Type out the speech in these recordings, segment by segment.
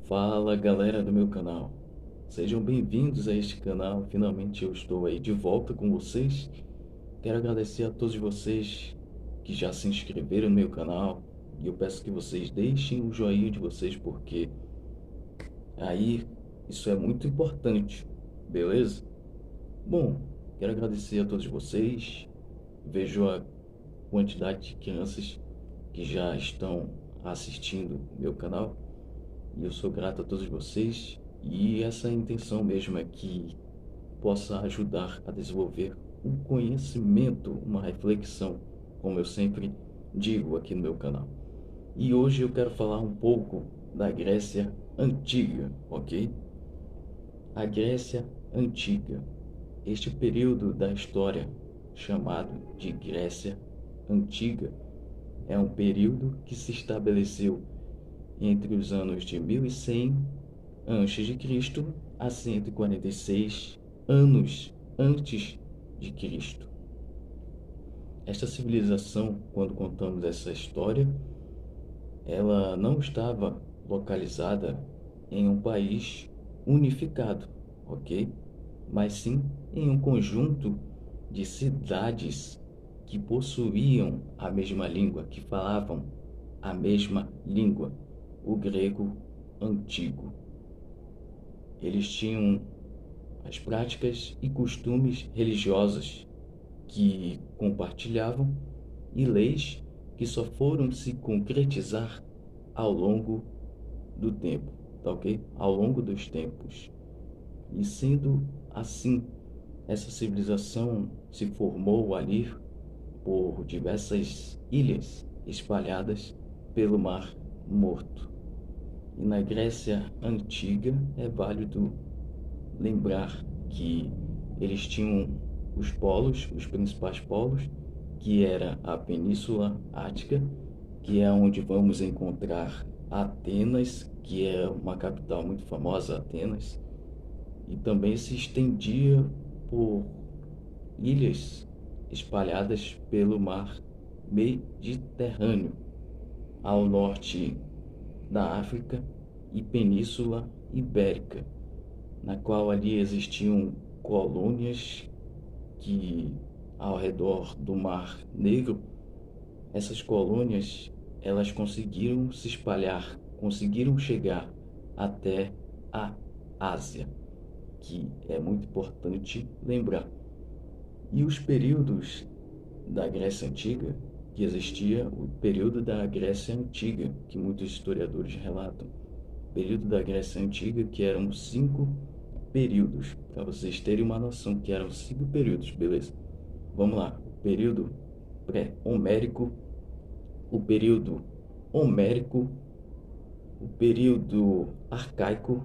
Fala galera do meu canal, sejam bem-vindos a este canal. Finalmente eu estou aí de volta com vocês. Quero agradecer a todos vocês que já se inscreveram no meu canal e eu peço que vocês deixem o joinha de vocês, porque aí isso é muito importante, beleza? Bom, quero agradecer a todos vocês. Vejo a quantidade de crianças que já estão assistindo meu canal e eu sou grato a todos vocês, e essa intenção mesmo é que possa ajudar a desenvolver um conhecimento, uma reflexão, como eu sempre digo aqui no meu canal. E hoje eu quero falar um pouco da Grécia Antiga, ok? A Grécia Antiga, este período da história chamado de Grécia Antiga, é um período que se estabeleceu entre os anos de 1100 a.C. a 146 anos antes de Cristo. Esta civilização, quando contamos essa história, ela não estava localizada em um país unificado, ok? Mas sim em um conjunto de cidades que possuíam a mesma língua, que falavam a mesma língua, o grego antigo. Eles tinham as práticas e costumes religiosos que compartilhavam e leis que só foram se concretizar ao longo do tempo, tá ok? Ao longo dos tempos. E sendo assim, essa civilização se formou ali por diversas ilhas espalhadas pelo Mar Morto. E na Grécia Antiga é válido lembrar que eles tinham os polos, os principais polos, que era a Península Ática, que é onde vamos encontrar Atenas, que é uma capital muito famosa, Atenas, e também se estendia por ilhas espalhadas pelo mar Mediterrâneo, ao norte da África e Península Ibérica, na qual ali existiam colônias que, ao redor do Mar Negro, essas colônias, elas conseguiram se espalhar, conseguiram chegar até a Ásia, que é muito importante lembrar. E os períodos da Grécia Antiga, que existia o período da Grécia Antiga, que muitos historiadores relatam, período da Grécia Antiga, que eram 5 períodos, para vocês terem uma noção que eram 5 períodos, beleza? Vamos lá, o período pré-homérico, o período homérico, o período arcaico,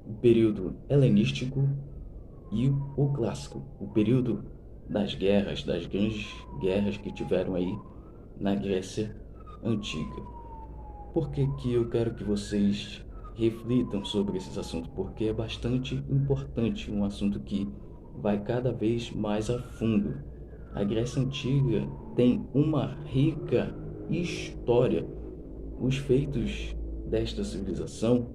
o período helenístico e o clássico, o período das grandes guerras que tiveram aí na Grécia Antiga. Por que que eu quero que vocês reflitam sobre esses assuntos? Porque é bastante importante, um assunto que vai cada vez mais a fundo. A Grécia Antiga tem uma rica história. Os feitos desta civilização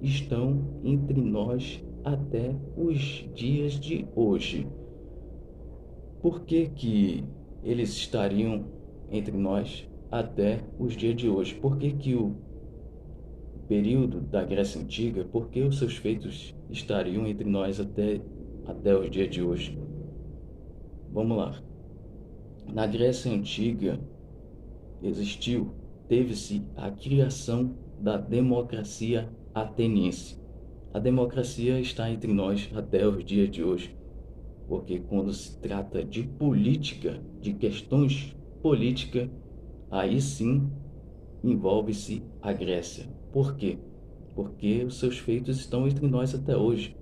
estão entre nós até os dias de hoje. Por que que eles estariam entre nós até os dias de hoje? Por que que o período da Grécia Antiga, por que os seus feitos estariam entre nós até os dias de hoje? Vamos lá. Na Grécia Antiga teve-se a criação da democracia ateniense. A democracia está entre nós até os dias de hoje, porque quando se trata de política, de questões políticas, aí sim envolve-se a Grécia. Por quê? Porque os seus feitos estão entre nós até hoje.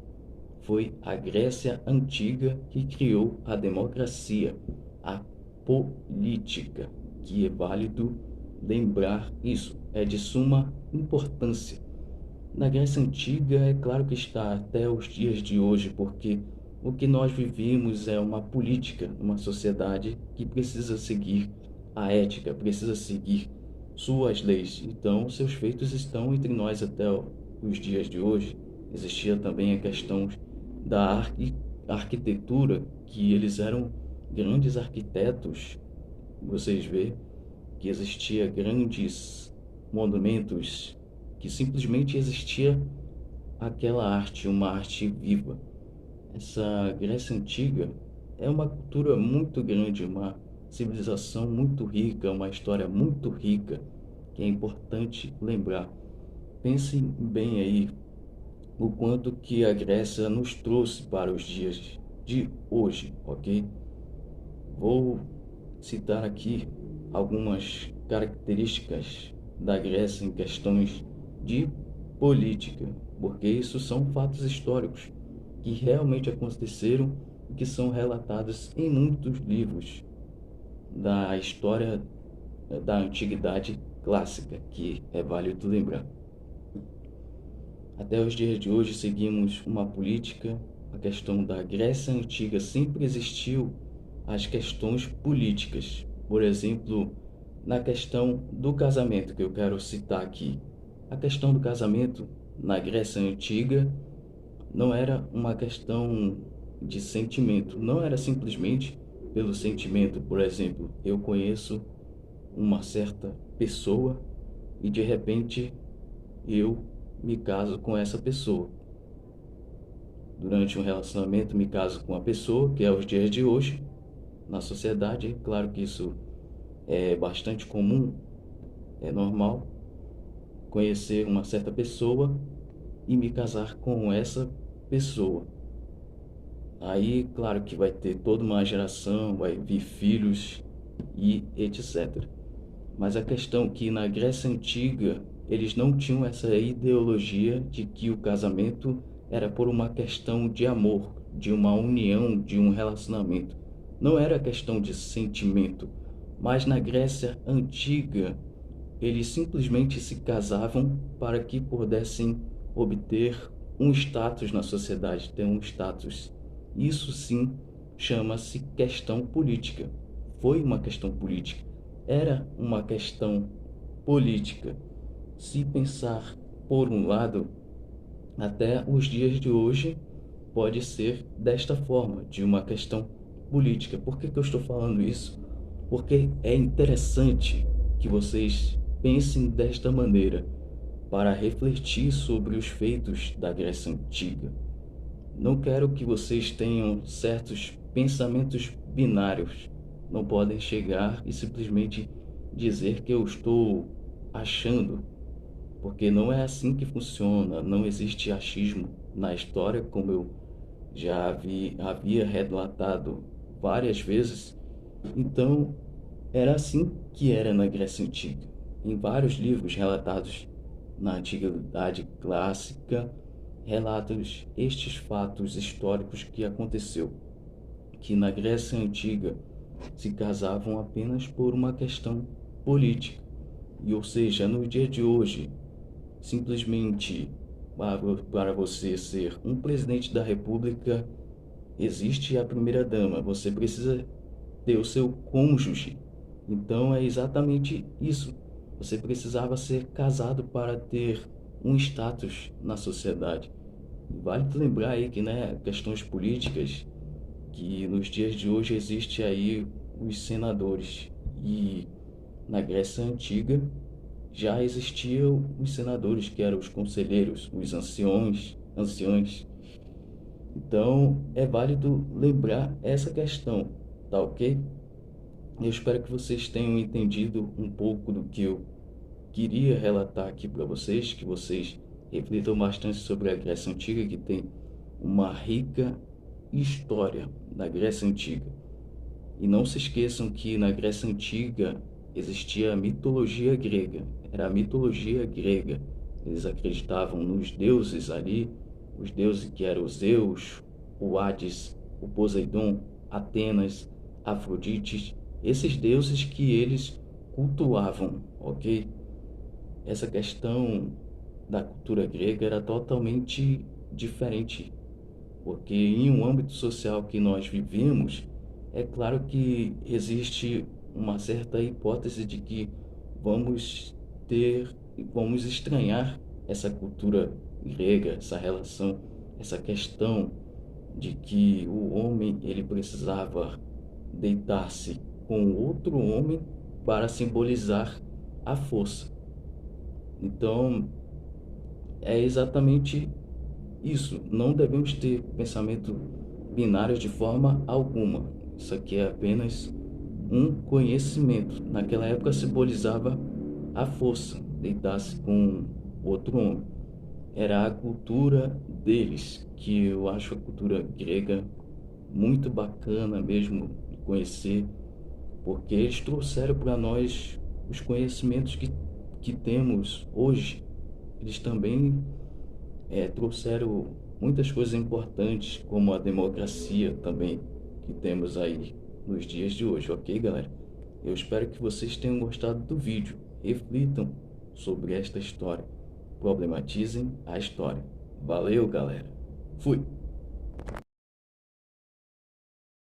Foi a Grécia Antiga que criou a democracia, a política, que é válido lembrar isso, é de suma importância. Na Grécia Antiga, é claro que está até os dias de hoje, porque o que nós vivemos é uma política, uma sociedade que precisa seguir a ética, precisa seguir suas leis. Então, seus feitos estão entre nós os dias de hoje, existia também a questão da arquitetura, que eles eram grandes arquitetos. Vocês vê que existia grandes monumentos, que simplesmente existia aquela arte, uma arte viva. Essa Grécia Antiga é uma cultura muito grande, uma civilização muito rica, uma história muito rica, que é importante lembrar. Pensem bem aí o quanto que a Grécia nos trouxe para os dias de hoje, ok? Vou citar aqui algumas características da Grécia em questões de política, porque isso são fatos históricos que realmente aconteceram e que são relatados em muitos livros da história da antiguidade clássica, que é válido lembrar. Até os dias de hoje seguimos uma política, a questão da Grécia Antiga sempre existiu as questões políticas. Por exemplo, na questão do casamento, que eu quero citar aqui. A questão do casamento na Grécia Antiga não era uma questão de sentimento, não era simplesmente pelo sentimento. Por exemplo, eu conheço uma certa pessoa e de repente eu me caso com essa pessoa. Durante um relacionamento me caso com uma pessoa, que é os dias de hoje, na sociedade, claro que isso é bastante comum, é normal conhecer uma certa pessoa e me casar com essa pessoa. Aí, claro que vai ter toda uma geração, vai vir filhos e etc. Mas a questão é que na Grécia Antiga eles não tinham essa ideologia de que o casamento era por uma questão de amor, de uma união, de um relacionamento. Não era questão de sentimento. Mas na Grécia Antiga eles simplesmente se casavam para que pudessem obter um status na sociedade, ter um status. Isso sim chama-se questão política. Foi uma questão política. Era uma questão política. Se pensar por um lado, até os dias de hoje pode ser desta forma, de uma questão política. Por que eu estou falando isso? Porque é interessante que vocês pensem desta maneira para refletir sobre os feitos da Grécia Antiga. Não quero que vocês tenham certos pensamentos binários. Não podem chegar e simplesmente dizer que eu estou achando, porque não é assim que funciona. Não existe achismo na história, como eu já havia relatado várias vezes. Então, era assim que era na Grécia Antiga. Em vários livros relatados na Antiguidade Clássica, relatos estes fatos históricos que aconteceu, que na Grécia Antiga se casavam apenas por uma questão política. E, ou seja, no dia de hoje, simplesmente para você ser um presidente da República, existe a primeira-dama, você precisa ter o seu cônjuge. Então é exatamente isso. Você precisava ser casado para ter um status na sociedade. Vale lembrar aí que, né, questões políticas, que nos dias de hoje existe aí os senadores. E na Grécia Antiga já existiam os senadores, que eram os conselheiros, os anciões. Então é válido lembrar essa questão, tá ok? Eu espero que vocês tenham entendido um pouco do que eu queria relatar aqui para vocês, que vocês reflitam bastante sobre a Grécia Antiga, que tem uma rica história da Grécia Antiga. E não se esqueçam que na Grécia Antiga existia a mitologia grega, era a mitologia grega. Eles acreditavam nos deuses ali, os deuses que eram Zeus, o Hades, o Poseidon, Atenas, Afrodite, esses deuses que eles cultuavam, ok? Essa questão da cultura grega era totalmente diferente, porque em um âmbito social que nós vivemos, é claro que existe uma certa hipótese de que vamos vamos estranhar essa cultura grega, essa relação, essa questão de que o homem ele precisava deitar-se com outro homem para simbolizar a força. Então, é exatamente isso. Não devemos ter pensamento binário de forma alguma. Isso aqui é apenas um conhecimento. Naquela época simbolizava a força, deitar-se com outro homem. Era a cultura deles, que eu acho a cultura grega muito bacana mesmo de conhecer, porque eles trouxeram para nós os conhecimentos que temos hoje. Eles também trouxeram muitas coisas importantes, como a democracia também, que temos aí nos dias de hoje, ok, galera? Eu espero que vocês tenham gostado do vídeo. Reflitam sobre esta história. Problematizem a história. Valeu, galera. Fui!